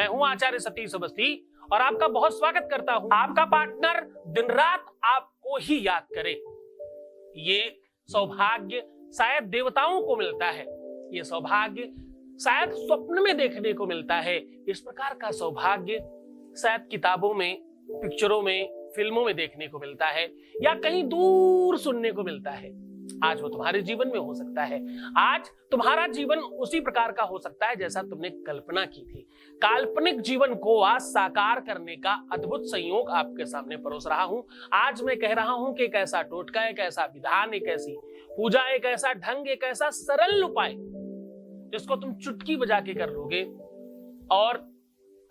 मैं हूं आचार्य सतीश अवस्थी और आपका बहुत स्वागत करता हूं। आपका पार्टनर दिन रात आपको ही याद करे, ये सौभाग्य शायद देवताओं को मिलता है, ये सौभाग्य शायद स्वप्न में देखने को मिलता है। इस प्रकार का सौभाग्य शायद किताबों में, पिक्चरों में, फिल्मों में देखने को मिलता है या कहीं दूर सुनने को मिलता है। आज वो तुम्हारे जीवन में हो सकता है। आज तुम्हारा जीवन उसी प्रकार का हो सकता है जैसा तुमने कल्पना की थी। काल्पनिक जीवन को आज साकार करने का अद्भुत संयोग आपके सामने परोस रहा हूं। आज मैं कह रहा हूं कि एक ऐसा टोटका, एक ऐसा विधान, एक ऐसी पूजा, एक ऐसा ढंग, एक ऐसा सरल उपाय जिसको तुम चुटकी बजा के कर लोगे और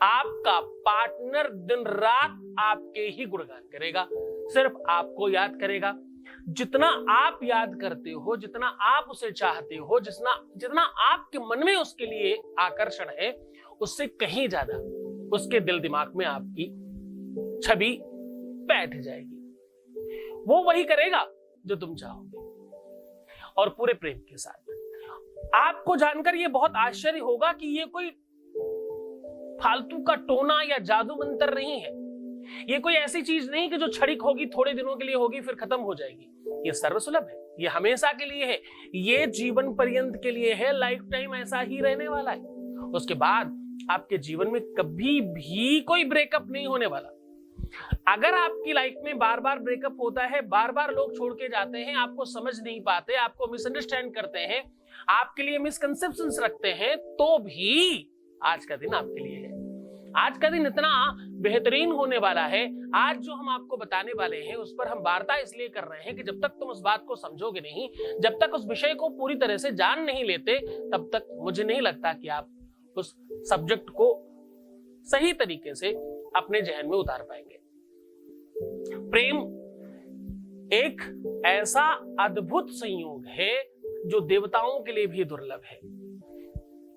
आपका पार्टनर दिन रात आपके ही गुणगान करेगा, सिर्फ आपको याद करेगा। जितना आप याद करते हो, जितना आप उसे चाहते हो, जितना आपके मन में उसके लिए आकर्षण है, उससे कहीं ज्यादा उसके दिल दिमाग में आपकी छवि बैठ जाएगी। वो वही करेगा जो तुम चाहोगे और पूरे प्रेम के साथ। आपको जानकर यह बहुत आश्चर्य होगा कि यह कोई फालतू का टोना या जादू मंत्र नहीं है। ये कोई ऐसी चीज नहीं कि जो क्षणिक होगी, थोड़े दिनों के लिए होगी, फिर खत्म हो जाएगी। ये सर्वसुलभ है, ये हमेशा के लिए है, ये जीवन पर्यंत के लिए है, लाइफ टाइम ऐसा ही रहने वाला है। उसके बाद आपके जीवन में कभी भी कोई ब्रेकअप नहीं होने वाला। अगर आपकी लाइफ में बार बार ब्रेकअप होता है, बार बार लोग छोड़ के जाते हैं, आपको समझ नहीं पाते, आपको मिसअंडरस्टैंड करते हैं, आपके लिए मिसकंसेप्शंस रखते हैं, तो भी आज का दिन आपके लिए है। आज का दिन इतना बेहतरीन होने वाला है। आज जो हम आपको बताने वाले हैं उस पर हम वार्ता इसलिए कर रहे हैं कि जब तक तुम उस बात को समझोगे नहीं, जब तक उस विषय को पूरी तरह से जान नहीं लेते, तब तक मुझे नहीं लगता कि आप उस सब्जेक्ट को सही तरीके से अपने जहन में उतार पाएंगे। प्रेम एक ऐसा अद्भुत संयोग है जो देवताओं के लिए भी दुर्लभ है।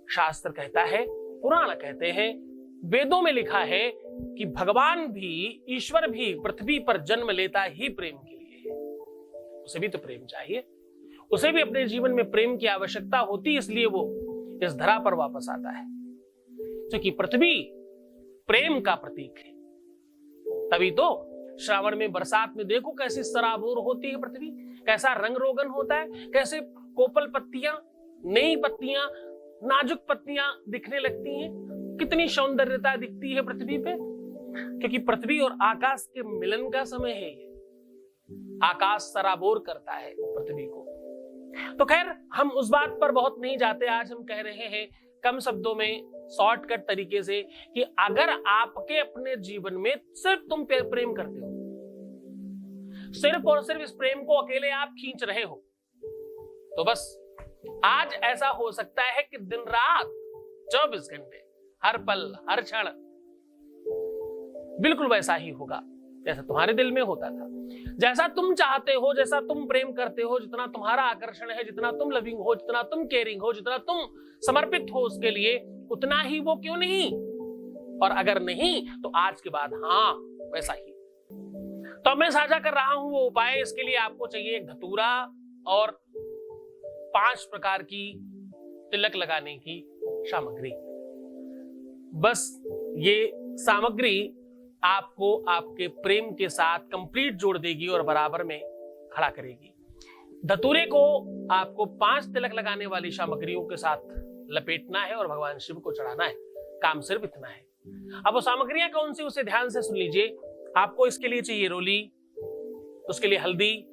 शास्त्र कहता है, पुराण कहते हैं, वेदों में लिखा है कि भगवान भी, ईश्वर भी पृथ्वी पर जन्म लेता ही प्रेम के लिए है। उसे भी तो प्रेम चाहिए, उसे भी अपने जीवन में प्रेम की आवश्यकता होती, इसलिए वो इस धरा पर वापस आता है। क्योंकि पृथ्वी प्रेम का प्रतीक है। तभी तो श्रावण में, बरसात में देखो कैसी सराबोर होती है पृथ्वी, कैसा रंग रोगन होता है, कैसे कोपल पत्तियां, नई पत्तियां, नाजुक पत्तियां दिखने लगती हैं, कितनी सौंदर्यता दिखती है पृथ्वी पे। क्योंकि पृथ्वी और आकाश के मिलन का समय है ये। आकाश सराबोर करता है पृथ्वी को। तो खैर, हम उस बात पर बहुत नहीं जाते। आज हम कह रहे हैं कम शब्दों में, शॉर्टकट तरीके से, कि अगर आपके अपने जीवन में सिर्फ तुम प्रेम करते हो, सिर्फ और सिर्फ इस प्रेम को अकेले आप खींच रहे हो, तो बस आज ऐसा हो सकता है कि दिन रात 24 घंटे, हर पल, हर क्षण बिल्कुल वैसा ही होगा जैसा तुम्हारे दिल में होता था, जैसा तुम चाहते हो, जैसा तुम प्रेम करते हो, जितना तुम्हारा आकर्षण है, जितना तुम लविंग हो, जितना तुम केयरिंग हो, जितना तुम समर्पित हो उसके लिए, उतना ही वो क्यों नहीं? और अगर नहीं तो आज के बाद हाँ वैसा ही। तो मैं साझा कर रहा हूं वो उपाय। इसके लिए आपको चाहिए एक धतूरा और 5 प्रकार की तिलक लगाने की सामग्री। बस ये सामग्री आपको आपके प्रेम के साथ कंप्लीट जोड़ देगी और बराबर में खड़ा करेगी। धतूरे को आपको 5 तिलक लगाने वाली सामग्रियों के साथ लपेटना है और भगवान शिव को चढ़ाना है। काम सिर्फ इतना है। अब वो सामग्रियां कौन सी, उसे ध्यान से सुन लीजिए। आपको इसके लिए चाहिए रोली, उसके लिए हल्दी,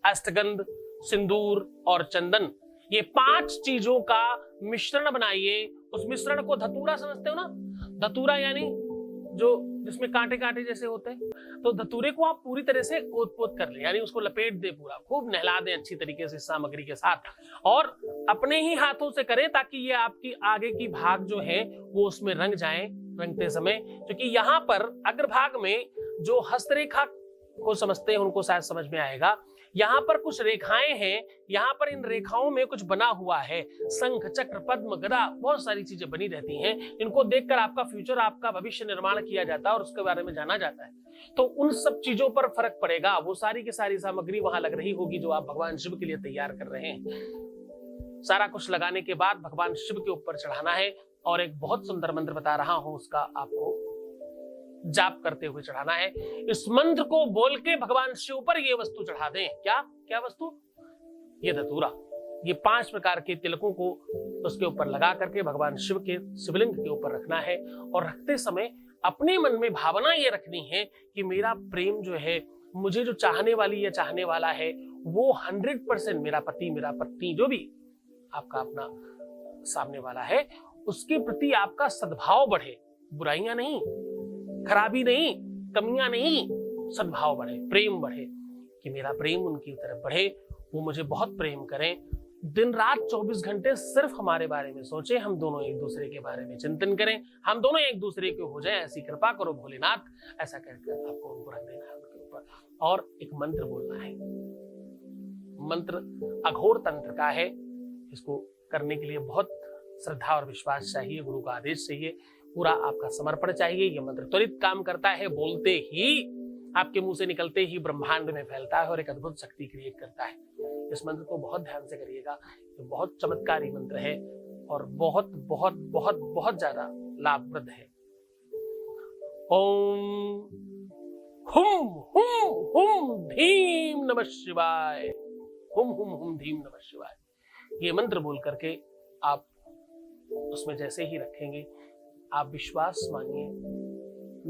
अष्टगंध, सिंदूर और चंदन। ये 5 चीजों का मिश्रण बनाइए। उस मिश्रण को धतूरा समझते हो ना? धतूरा यानी जो जिसमें कांटे कांटे जैसे होते हैं। तो धतूरे को आप पूरी तरह से ओत-पोत कर ले, यानी उसको लपेट दे, पूरा खूब नहला दें अच्छी तरीके से सामग्री के साथ, और अपने ही हाथों से करें ताकि ये आपकी आगे की भाग जो है वो उसमें रंग जाए रंगते समय। क्योंकि यहाँ पर अग्रभाग में जो हस्तरेखा को समझते हैं उनको शायद समझ में आएगा। यहाँ पर कुछ रेखाएं हैं, यहाँ पर इन रेखाओं में कुछ बना हुआ है, शंख, चक्र, पद्म, गदा, बहुत सारी चीजें बनी रहती हैं। इनको देखकर आपका फ्यूचर, आपका भविष्य निर्माण किया जाता है और उसके बारे में जाना जाता है। तो उन सब चीजों पर फर्क पड़ेगा। वो सारी की सारी सामग्री वहां लग रही होगी जो आप भगवान शिव के लिए तैयार कर रहे हैं। सारा कुछ लगाने के बाद भगवान शिव के ऊपर चढ़ाना है। और एक बहुत सुंदर मंत्र बता रहा हूं, उसका आपको जाप करते हुए चढ़ाना है। इस मंत्र को बोल के भगवान शिव पर यह वस्तु चढ़ा दें। क्या क्या वस्तु? ये धतूरा। ये 5 प्रकार के तिलकों को उसके ऊपर लगा करके भगवान शिव के शिवलिंग के ऊपर रखना है। और रखते समय अपने मन में भावना ये रखनी है कि मेरा प्रेम जो है, मुझे जो चाहने वाली या चाहने वाला है, वो 100% मेरा पति, मेरा पत्नी, जो भी आपका अपना सामने वाला है, उसके प्रति आपका सद्भाव बढ़े। बुराइयां नहीं, खराबी नहीं, कमियां नहीं, सद्भाव बढ़े, प्रेम बढ़े, कि मेरा प्रेम उनकी तरफ बढ़े, वो मुझे बहुत प्रेम करें। दिन रात 24 घंटे सिर्फ हमारे बारे में सोचे, हम दोनों एक दूसरे के बारे में चिंतन करें, हम दोनों एक दूसरे के हो जाए, ऐसी कृपा करो भोलेनाथ। ऐसा कहकर आपको उनको रख देना है उनके ऊपर। और एक मंत्र बोलना है। मंत्र अघोर तंत्र का है। इसको करने के लिए बहुत श्रद्धा और विश्वास चाहिए, गुरु का आदेश चाहिए, पूरा आपका समर्पण चाहिए। यह मंत्र त्वरित काम करता है, बोलते ही आपके मुंह से निकलते ही ब्रह्मांड में फैलता है और एक अद्भुत शक्ति क्रिएट करता है। इस मंत्र को बहुत ध्यान से करिएगा, ये बहुत चमत्कारी मंत्र है और बहुत बहुत बहुत बहुत ज्यादा लाभप्रद है। ओम हुम हुम हुम धीम नमः शिवाय, हुम हुम हुम धीम नमः शिवाय। ये मंत्र बोल करके आप उसमें जैसे ही रखेंगे, आप विश्वास मानिए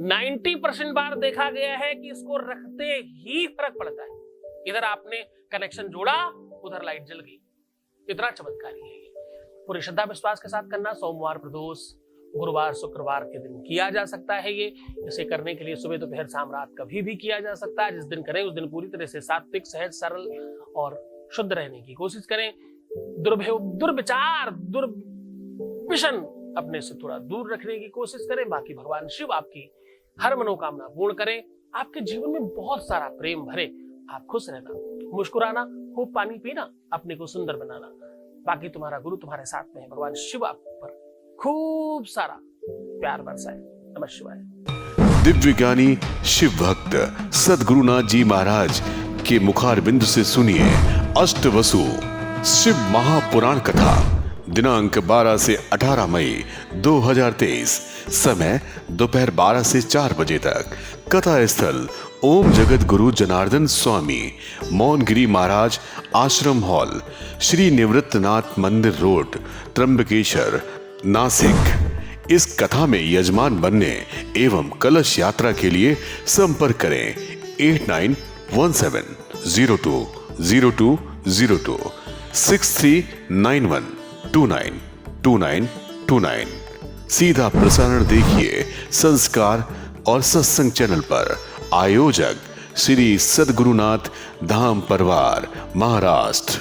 90% बार देखा गया है कि इसको रखते ही फर्क पड़ता है। इधर आपने कनेक्शन जोड़ा, उधर लाइट जल गई। इतना चमत्कारी है ये। पूरी श्रद्धा विश्वास के साथ करना। सोमवार, प्रदोष, गुरुवार, शुक्रवार के दिन किया जा सकता है। ये इसे करने के लिए सुबह, दोपहर, शाम, रात कभी भी किया जा सकता है। जिस दिन करें उस दिन पूरी तरह से सात्विक, सहज, सरल और शुद्ध रहने की कोशिश करें। दुर्विचार, दुर्विशन अपने से थोड़ा दूर रखने की कोशिश करें। बाकी भगवान शिव आपकी हर मनोकामना पूर्ण करें। आपके जीवन में बहुत सारा प्रेम भरे। आप खुश रहना, मुस्कुराना, खूब पानी पीना, अपने को सुंदर बनाना। बाकी तुम्हारा गुरु तुम्हारे साथ में है। भगवान शिव आप पर खूब सारा प्यार बरसाए। नमः शिवाय। दिव्य ज्ञानी शिव भक्त सद्गुरुनाथ जी महाराज के मुखारबिंद से सुनिए अष्टवसु शिव महापुराण कथा। दिनांक 12 से 18 मई 2023। समय दोपहर 12 से 4 बजे तक। कथा स्थल ओम जगत गुरु जनार्दन स्वामी, मौनगिरी महाराज आश्रम हॉल, श्री निवृत्तनाथ मंदिर रोड, त्र्यंबकेश्वर, नासिक। इस कथा में यजमान बनने एवं कलश यात्रा के लिए संपर्क करें 8917020202 6391292929। सीधा प्रसारण देखिए संस्कार और सत्संग चैनल पर। आयोजक श्री सद्गुरुनाथ धाम परिवार, महाराष्ट्र।